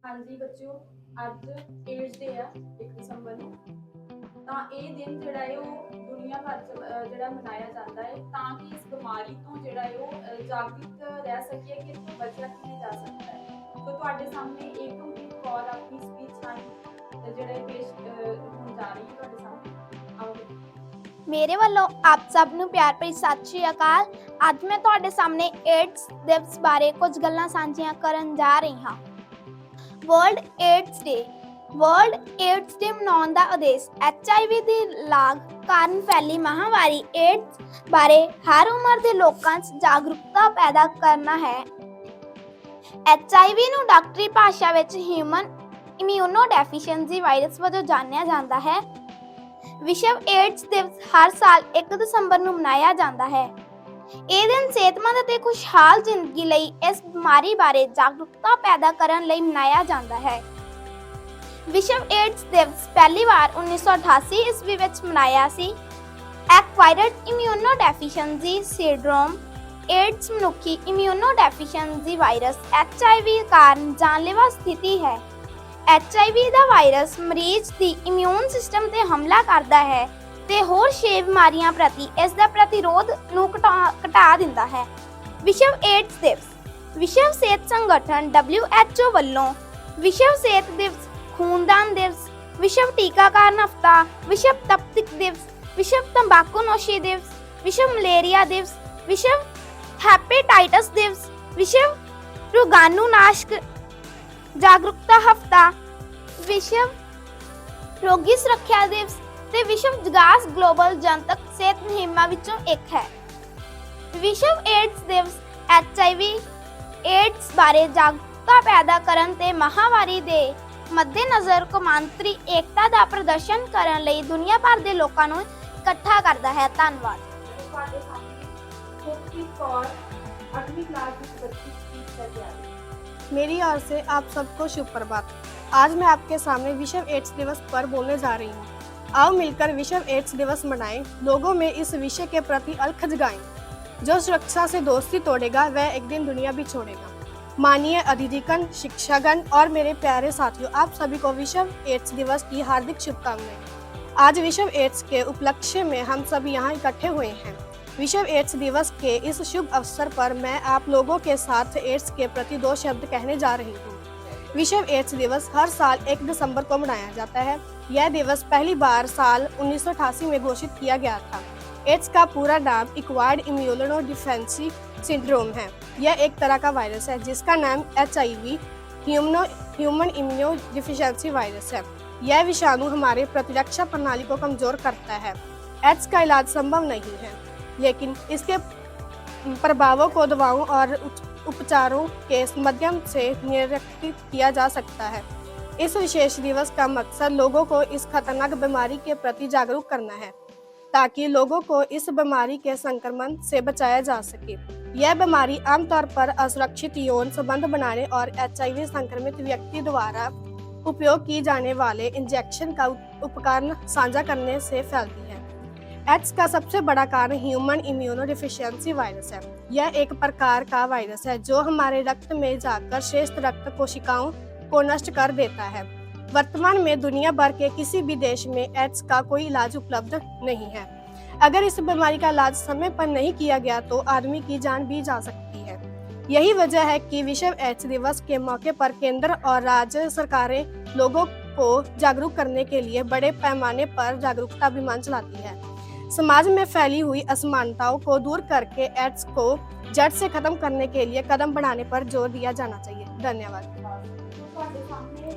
ਹਾਂਜੀ ਬੱਚਿਓ, ਅੱਜ ਏਡਜ਼ ਡੇ ਆ 1 ਦਸੰਬਰ ਨੂੰ। ਤਾਂ ਇਹ ਦਿਨ ਜਿਹੜਾ ਹੈ ਉਹ ਦੁਨੀਆ ਭਰ 'ਚ ਜਿਹੜਾ ਮਨਾਇਆ ਜਾਂਦਾ ਹੈ ਤਾਂ ਕਿ ਇਸ ਬਿਮਾਰੀ ਤੋਂ ਜਿਹੜਾ ਹੈ ਉਹ ਜਾਗਰੂਕ ਰਹਿ ਸਕੀਏ ਕਿ ਇਸ ਤੋਂ ਬਚਿਆ ਕਿਵੇਂ ਜਾ ਸਕਦਾ ਹੈ। ਸੋ ਤੁਹਾਡੇ ਸਾਹਮਣੇ ਏਕਮਪ੍ਰੀਤ ਕੌਰ ਆਪਣੀ ਸਪੀਚ ਰਾਹੀਂ ਜਿਹੜਾ ਪੇਸ਼ ਹੋਣ ਜਾ ਰਹੀ ਹੈ ਤੁਹਾਡੇ ਸਾਹਮਣੇ। ਆਓ ਮੇਰੇ ਵੱਲੋਂ ਆਪ ਸਭ ਨੂੰ ਪਿਆਰ ਭਰੀ ਸਤਿ ਸ਼੍ਰੀ ਅਕਾਲ। ਅੱਜ ਮੈਂ ਤੁਹਾਡੇ ਸਾਹਮਣੇ ਏਡਜ਼ ਦਿਵਸ ਬਾਰੇ ਕੁਝ ਗੱਲਾਂ ਸਾਂਝੀਆਂ ਕਰਨ ਜਾ ਰਹੀ ਹਾਂ। ਵਰਲਡ ਏਡਜ਼ ਡੇ। ਵਰਲਡ ਏਡਜ਼ ਡੇ ਮਨਾਉਣ ਦਾ ਉਦੇਸ਼ HIV ਦੀ ਲਾਗ ਕਾਰਨ ਫੈਲੀ ਮਹਾਮਾਰੀ ਏਡਜ਼ ਬਾਰੇ ਹਰ ਉਮਰ ਦੇ ਲੋਕਾਂ 'ਚ ਜਾਗਰੂਕਤਾ ਪੈਦਾ ਕਰਨਾ ਹੈ। HIV ਨੂੰ ਡਾਕਟਰੀ ਭਾਸ਼ਾ ਵਿੱਚ ਹਿਊਮਨ ਇਮਿਊਨੋਡੈਫੀਸ਼ੀਐਂਸੀ ਵਾਇਰਸ ਵਜੋਂ ਜਾਣਿਆ ਜਾਂਦਾ ਹੈ। ਵਿਸ਼ਵ ਏਡਜ਼ ਦਿਵਸ ਹਰ ਸਾਲ 1 ਦਸੰਬਰ ਨੂੰ ਮਨਾਇਆ ਜਾਂਦਾ ਹੈ। ਇਹ ਦਿਨ ਸਿਹਤਮੰਦ ਅਤੇ ਖੁਸ਼ਹਾਲ ਜ਼ਿੰਦਗੀ ਲਈ ਇਸ ਬਿਮਾਰੀ ਬਾਰੇ ਜਾਗਰੂਕਤਾ ਪੈਦਾ ਕਰਨ ਲਈ ਮਨਾਇਆ ਜਾਂਦਾ ਹੈ। ਵਿਸ਼ਵ ਏਡਜ਼ ਦਿਵਸ ਪਹਿਲੀ ਵਾਰ 1988 ਈਸਵੀ ਵਿੱਚ ਮਨਾਇਆ ਸੀ। ਐਕਵਾਇਰਡ ਇਮਿਊਨੋਡੈਫੀਸ਼ੀਐਂਸੀ ਸਿੰਡਰੋਮ ਏਡਜ਼ ਮਨੁੱਖੀ ਇਮਿਊਨੋਡੈਫੀਸ਼ੀਐਂਸੀ ਵਾਇਰਸ HIV ਕਾਰਨ ਜਾਨਲੇਵਾ ਸਥਿਤੀ ਹੈ। HIV ਦਾ ਵਾਇਰਸ ਮਰੀਜ਼ ਦੀ ਇਮਿਊਨ ਸਿਸਟਮ ਤੇ ਹਮਲਾ ਕਰਦਾ ਹੈ ਤੇ ਹੋਰ 6 ਬਿਮਾਰੀਆਂ ਪ੍ਰਤੀ ਇਸ ਦਾ ਪ੍ਰਤੀਰੋਧ ਨੂੰ ਘਟਾ ਦਿੰਦਾ ਹੈ। ਵਿਸ਼ਵ ਏਡਜ਼ ਦਿਵਸ। ਵਿਸ਼ਵ ਸਿਹਤ ਸੰਗਠਨ WHO ਵੱਲੋਂ ਵਿਸ਼ਵ ਸਿਹਤ ਦਿਵਸ, ਖੂਨਦਾਨ ਦਿਵਸ, ਵਿਸ਼ਵ ਟੀਕਾਕਰਨ ਹਫ਼ਤਾ, ਵਿਸ਼ਵ ਤਪਦਿਕ ਦਿਵਸ, ਵਿਸ਼ਵ ਤੰਬਾਕੂਨੋਸ਼ੀ ਦਿਵਸ, ਵਿਸ਼ਵ ਮਲੇਰੀਆ ਦਿਵਸ, ਵਿਸ਼ਵ ਹੈਪੇਟਾਈਟਸ ਦਿਵਸ, ਵਿਸ਼ਵ ਰੋਗਾਣੂਨਾਸ਼ਕ ਜਾਗਰੂਕਤਾ ਹਫ਼ਤਾ, ਵਿਸ਼ਵ ਰੋਗੀ ਸੁਰੱਖਿਆ ਦਿਵਸ ਤੇ ਵਿਸ਼ਵ ਵਿਕਾਸ ਗਲੋਬਲ ਜਨਤਕ ਸਿਹਤ ਮੁਹਿੰਮਾਂ ਵਿੱਚੋਂ ਇੱਕ ਹੈ। ਵਿਸ਼ਵ ਏਡਜ਼ ਦਿਵਸ HIV ਏਡਜ਼ ਬਾਰੇ ਜਾਗਰੂਕਤਾ ਪੈਦਾ ਕਰਨ ਤੇ ਮਹਾਮਾਰੀ ਦੇ ਮੱਦੇਨਜ਼ਰ ਕੌਮਾਂਤਰੀ ਏਕਤਾ ਦਾ ਪ੍ਰਦਰਸ਼ਨ ਕਰਨ ਲਈ ਦੁਨੀਆ ਭਰ ਦੇ ਲੋਕਾਂ ਨੂੰ ਇਕੱਠਾ ਕਰਦਾ ਹੈ। ਧੰਨਵਾਦ। ਤੁਹਾਡੇ ਸਾਹਮਣੇ ਏਕਮਪ੍ਰੀਤ ਕੌਰ 8ਵੀਂ क्लास की बच्ची स्पीच करके आ रही है। मेरी ओर से आप सबको शुभ प्रभात। आज मैं आपके सामने विश्व एड्स दिवस पर बोलने जा रही हूँ। आओ मिलकर विश्व एड्स दिवस मनाएं, लोगों में इस विषय के प्रति अलख जगाएं। जो सुरक्षा से दोस्ती तोड़ेगा वह एक दिन दुनिया भी छोड़ेगा। माननीय अधिधिगण, शिक्षागण और मेरे प्यारे साथियों, आप सभी को विश्व एड्स दिवस की हार्दिक शुभकामनाएं। आज विश्व एड्स के उपलक्ष्य में हम सभी यहाँ इकट्ठे हुए हैं। विश्व एड्स दिवस के इस शुभ अवसर पर मैं आप लोगों के साथ एड्स के प्रति 2 शब्द कहने जा रही हूँ। विश्व एड्स दिवस हर साल 1 दिसंबर को मनाया जाता है। यह दिवस पहली बार साल 1988 में घोषित किया गया था। एड्स का पूरा नाम एक्वायर्ड इम्यूनोडेफिशिएंसी सिंड्रोम है। यह एक तरह का वायरस है जिसका नाम HIV ह्यूमन इम्यूनोडेफिशिएंसी वायरस है। यह विषाणु हमारे प्रतिरक्षा प्रणाली को कमजोर करता है। एड्स का इलाज संभव नहीं है, लेकिन इसके प्रभावों को दवाओं और उपचारों के माध्यम से नियंत्रित किया जा सकता है। इस विशेष दिवस का मकसद लोगों को इस खतरनाक बीमारी के प्रति जागरूक करना है ताकि लोगों को इस बीमारी के संक्रमण से बचाया जा सके। यह बीमारी आमतौर पर असुरक्षित यौन संबंध बनाने और HIV संक्रमित व्यक्ति द्वारा उपयोग की जाने वाले इंजेक्शन का उपकरण साझा करने से फैलती है। एड्स का सबसे बड़ा कारण ह्यूमन इम्यूनोडेफिशिएंसी वायरस है। यह एक प्रकार का वायरस है जो हमारे रक्त में जाकर श्रेष्ठ रक्त कोशिकाओं को नष्ट कर देता है। वर्तमान में दुनिया भर के किसी भी देश में एड्स का कोई इलाज उपलब्ध नहीं है। अगर इस बीमारी का इलाज समय पर नहीं किया गया तो आदमी की जान भी जा सकती है। यही वजह है कि विश्व एड्स दिवस के मौके पर केंद्र और राज्य सरकारें लोगों को जागरूक करने के लिए बड़े पैमाने पर जागरूकता अभियान चलाती है। समाज में फैली हुई असमानताओं को दूर करके एड्स को जड़ से खत्म करने के लिए कदम बढ़ाने पर जोर दिया जाना चाहिए। धन्यवाद। ਤੁਹਾਡੇ ਸਾਹਮਣੇ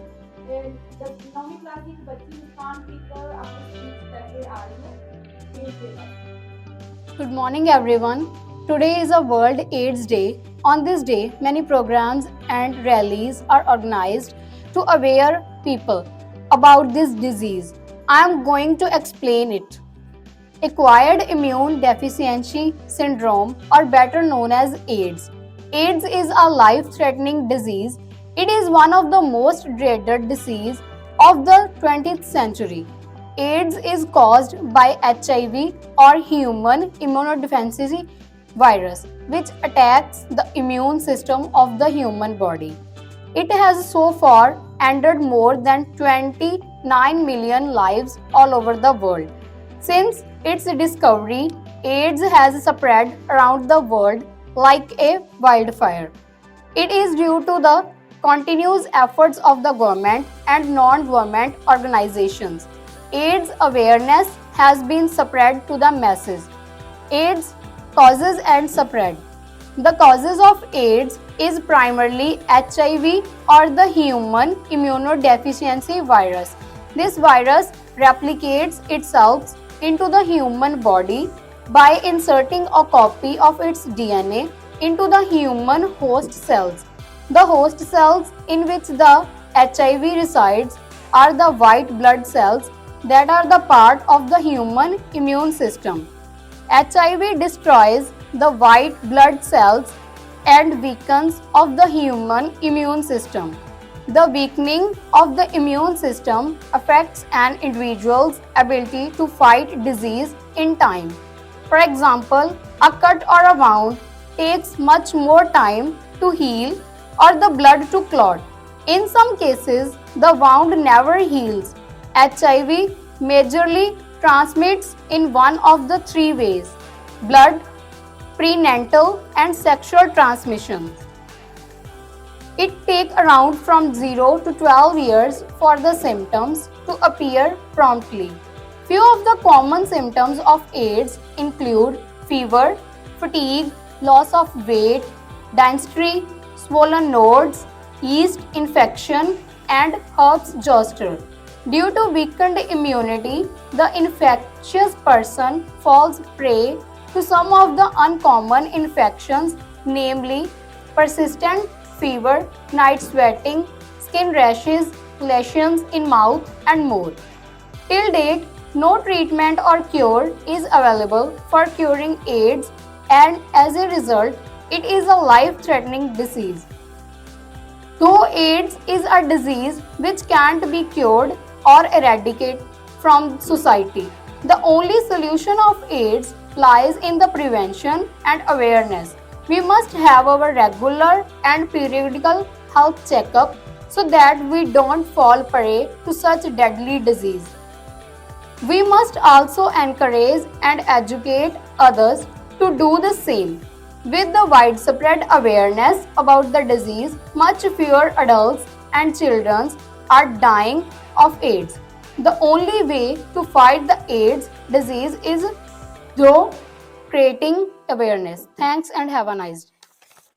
9ਵੀਂ क्लास की बच्ची मुस्कान पीकर अपनी स्पीच करके आ रही है। स्टेज पे है। Good morning, everyone. Today is a World AIDS Day. On this day, many programs and rallies are organized to aware people about this disease. I am going to explain it. Acquired immune deficiency syndrome, or better known as AIDS. AIDS is a life-threatening disease. It is one of the most dreaded diseases of the 20th century. AIDS is caused by HIV, or human immunodeficiency virus, which attacks the immune system of the human body. It has so far ended more than 29 million lives all over the world. Since its discovery, AIDS has spread around the world like a wildfire. It is due to the continuous efforts of the government and non-government organizations. AIDS awareness has been spread to the masses. AIDS causes and spread. The causes of AIDS is primarily HIV or the human immunodeficiency virus. This virus replicates itself into the human body by inserting a copy of its DNA into the human host cells. The host cells in which the HIV resides are the white blood cells that are the part of the human immune system. HIV destroys the white blood cells and weakens of the human immune system. The weakening of the immune system affects an individual's ability to fight disease in time. For example, a cut or a wound takes much more time to heal or the blood to clot. In some cases, the wound never heals. HIV majorly transmits in one of the three ways: blood, prenatal, and sexual transmission. It takes around from 0 to 12 years for the symptoms to appear promptly. Few of the common symptoms of AIDS include fever, fatigue, loss of weight, dysentery, swollen nodes, yeast infection, and herpes zoster. Due to weakened immunity, the infectious person falls prey to some of the uncommon infections, namely persistent fever, night sweating, skin rashes, lesions in mouth, and more. Till date, no treatment or cure is available for curing AIDS, and as a result, it is a life-threatening disease. Though AIDS is a disease which can't be cured or eradicated from society, the only solution of AIDS lies in the prevention and awareness. We must have our regular and periodical health checkup so that we don't fall prey to such deadly disease. We must also encourage and educate others to do the same. With the widespread awareness about the disease, much fewer adults and children are dying of AIDS. The only way to fight the AIDS disease is through creating awareness. Thanks and have a nice day.